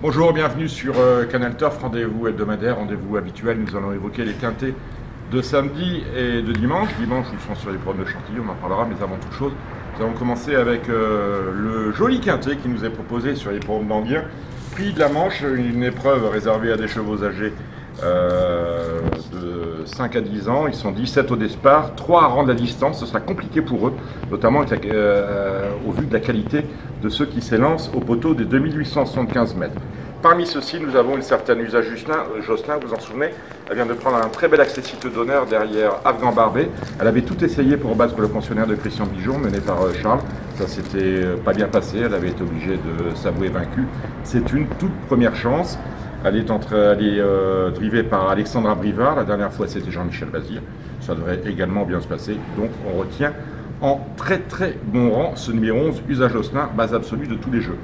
Bonjour, bienvenue sur Canal Turf, rendez-vous hebdomadaire, rendez-vous habituel. Nous allons évoquer les quintés de samedi et de dimanche. Dimanche, nous serons sur les programmes de Chantilly, on en parlera, mais avant toute chose, nous allons commencer avec le joli quintet qui nous est proposé sur les programmes d'Anguien. Prix de la Manche, une épreuve réservée à des chevaux âgés de 5 à 10 ans. Ils sont 17 au départ, 3 à rendre la distance. Ce sera compliqué pour eux, notamment au vu de la qualité de ceux qui s'élancent au poteau des 2875 mètres. Parmi ceux-ci, nous avons une certaine Usa Josselin, vous en souvenez, elle vient de prendre un très bel accessite d'honneur derrière Afghan Barbet. Elle avait tout essayé pour battre le pensionnaire de Christian Bijon, mené par Charles. Ça s'était pas bien passé, elle avait été obligée de s'avouer vaincue. C'est une toute première chance. Elle est drivée par Alexandra Brivard. La dernière fois, c'était Jean-Michel Bazir. Ça devrait également bien se passer. Donc, on retient en très très bon rang ce numéro 11, Usa Josselin, base absolue de tous les jeux.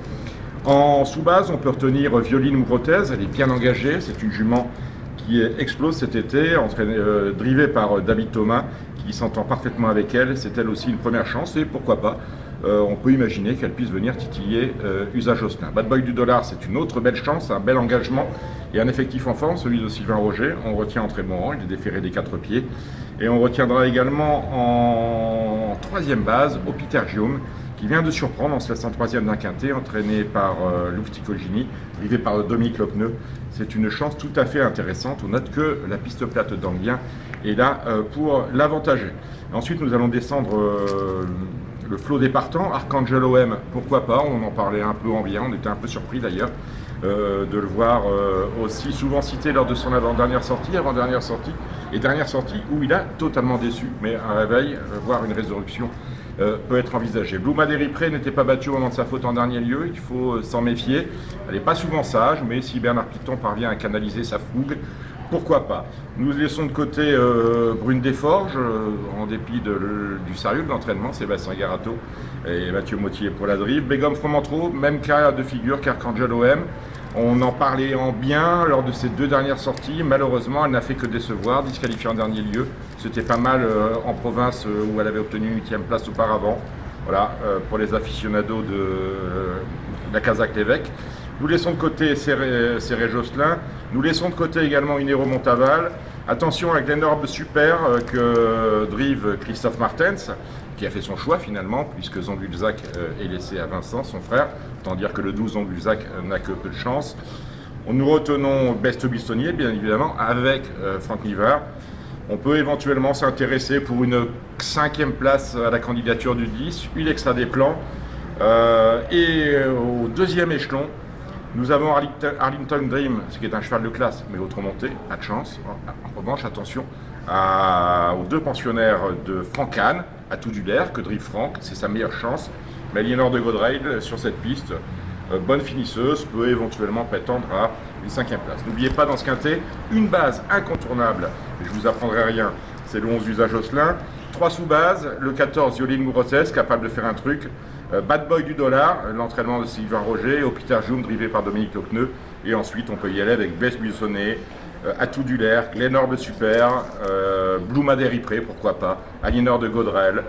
En sous-base, on peut retenir Violine ou Grothèse. Elle est bien engagée. C'est une jument qui explose cet été, drivée par David Thomas, qui s'entend parfaitement avec elle. C'est elle aussi une première chance. Et pourquoi pas, on peut imaginer qu'elle puisse venir titiller Usa Josselin. Bad Boy du Dollar, c'est une autre belle chance, un bel engagement et un effectif en forme, celui de Sylvain Roger. On retient en très bon rang, il est déféré des 4 pieds. Et on retiendra également en troisième base Peter Guillaume, qui vient de surprendre en se laissant troisième d'un quintet, entraîné par Luc Ticogini, drivé par Dominique Locneux. C'est une chance tout à fait intéressante. On note que la piste plate d'Anguien est là pour l'avantager. Ensuite, nous allons descendre le flot des partants. Archangel OM, pourquoi pas, on en parlait un peu en bien, on était un peu surpris d'ailleurs de le voir aussi souvent cité lors de son avant-dernière sortie et dernière sortie où il a totalement déçu, mais un réveil, voire une résurrection peut être envisagée. Blue Madéripré n'était pas battu au moment de sa faute en dernier lieu, il faut s'en méfier. Elle n'est pas souvent sage, mais si Bernard Piton parvient à canaliser sa fougue, pourquoi pas. Nous laissons de côté Brune Desforges, en dépit du sérieux de l'entraînement, Sébastien Garato et Mathieu Mottier pour la drive. Begum Fromentreau, même cas de figure qu'Archangel OM. On en parlait en bien lors de ses 2 dernières sorties. Malheureusement, elle n'a fait que décevoir, disqualifiée en dernier lieu. C'était pas mal en province où elle avait obtenu une 8e place auparavant. Voilà, pour les aficionados de la Casac-l'Évêque. Nous laissons de côté Serré Josselin. Nous laissons de côté également Inero Montaval. Attention à Glenorbe Super que drive Christophe Martens, qui a fait son choix finalement, puisque Zongulzac est laissé à Vincent, son frère. Autant dire que le 12 Zongulzac n'a que peu de chance. Nous retenons Best Bistonnier, bien évidemment, avec Franck Nivard. On peut éventuellement s'intéresser pour une 5e place à la candidature du 10, une extra des plans. Et au 2e échelon, nous avons Arlington Dream, ce qui est un cheval de classe, mais autre montée, pas de chance. En revanche, attention aux 2 pensionnaires de Franck Kahn, à Toudulaire, que drive Franck, c'est sa meilleure chance. Mais Aliénor de Godreil, sur cette piste, bonne finisseuse, peut éventuellement prétendre à une 5e place. N'oubliez pas dans ce quintet, une base incontournable, et je vous apprendrai rien, c'est le 11 Usa Josselin. 3 sous-bases, le 14 Violine Grothèse, capable de faire un truc. Bad Boy du Dollar, l'entraînement de Sylvain Roger, Peter Guillaume, drivé par Dominique Locneux. Et ensuite, on peut y aller avec Bess Buissonnet, Atout Dulaire, Glenorbe Super, Blue Madéripré, pourquoi pas, Aliénor de Gaudrel,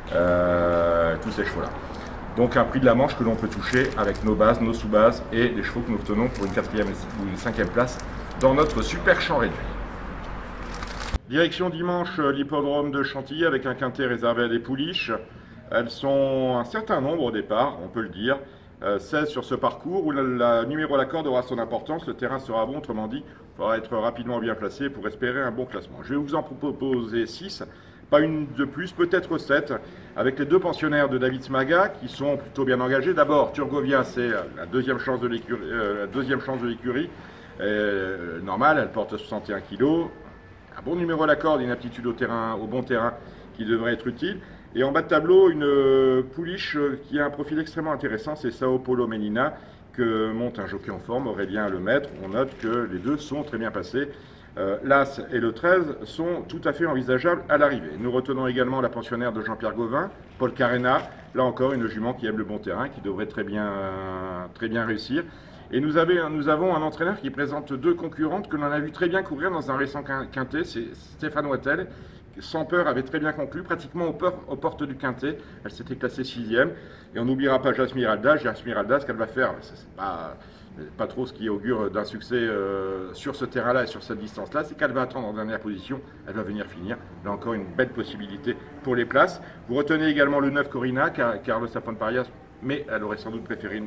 tous ces chevaux-là. Donc un prix de la Manche que l'on peut toucher avec nos bases, nos sous-bases et les chevaux que nous obtenons pour une 4e ou une 5e place dans notre super champ réduit. Direction dimanche, l'hippodrome de Chantilly avec un quintet réservé à des pouliches. Elles sont un certain nombre au départ, on peut le dire. 16 sur ce parcours où la numéro à la corde aura son importance. Le terrain sera bon, autrement dit, il faudra être rapidement bien placé pour espérer un bon classement. Je vais vous en proposer 6, pas une de plus, peut-être 7, avec les 2 pensionnaires de David Smaga qui sont plutôt bien engagés. D'abord, Turgovia, c'est la 2e chance de l'écurie. Normale, elle porte 61 kg. Un bon numéro à la corde, une aptitude au bon terrain qui devrait être utile. Et en bas de tableau, une pouliche qui a un profil extrêmement intéressant, c'est Sao Paulo Menina, que monte un jockey en forme, Aurélien Lemaître. On note que les 2 sont très bien passés. L'As et le 13 sont tout à fait envisageables à l'arrivée. Nous retenons également la pensionnaire de Jean-Pierre Gauvin, Paul Carena. Là encore, une jument qui aime le bon terrain, qui devrait très bien réussir. Et nous avons un entraîneur qui présente 2 concurrentes que l'on a vu très bien courir dans un récent quintet, c'est Stéphane Wattel. Sans peur, avait très bien conclu, pratiquement aux portes du quintet. Elle s'était classée 6e. Et on n'oubliera pas Jasmine Aldas. Jasmine Aldas, qu'elle va faire, pas trop ce qui augure d'un succès sur ce terrain-là et sur cette distance-là, c'est qu'elle va attendre en dernière position, elle va venir finir. Là encore, une belle possibilité pour les places. Vous retenez également le 9 Corina, Carlos Safon Parias, mais elle aurait sans doute préféré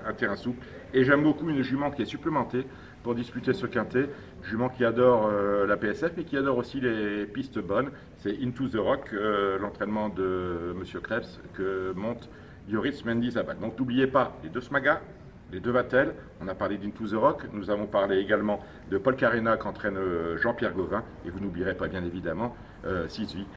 un terrain souple. Et j'aime beaucoup une jument qui est supplémentée pour disputer ce quintet. Jument qui adore la PSF et qui adore aussi les pistes bonnes. C'est Into the Rock, l'entraînement de Monsieur Krebs, que monte Yoris Mendizabal. Donc n'oubliez pas les deux Smaga, les deux Vatel. On a parlé d'Into the Rock. Nous avons parlé également de Paul Carena qu'entraîne Jean-Pierre Gauvin. Et vous n'oublierez pas bien évidemment 6 Vie.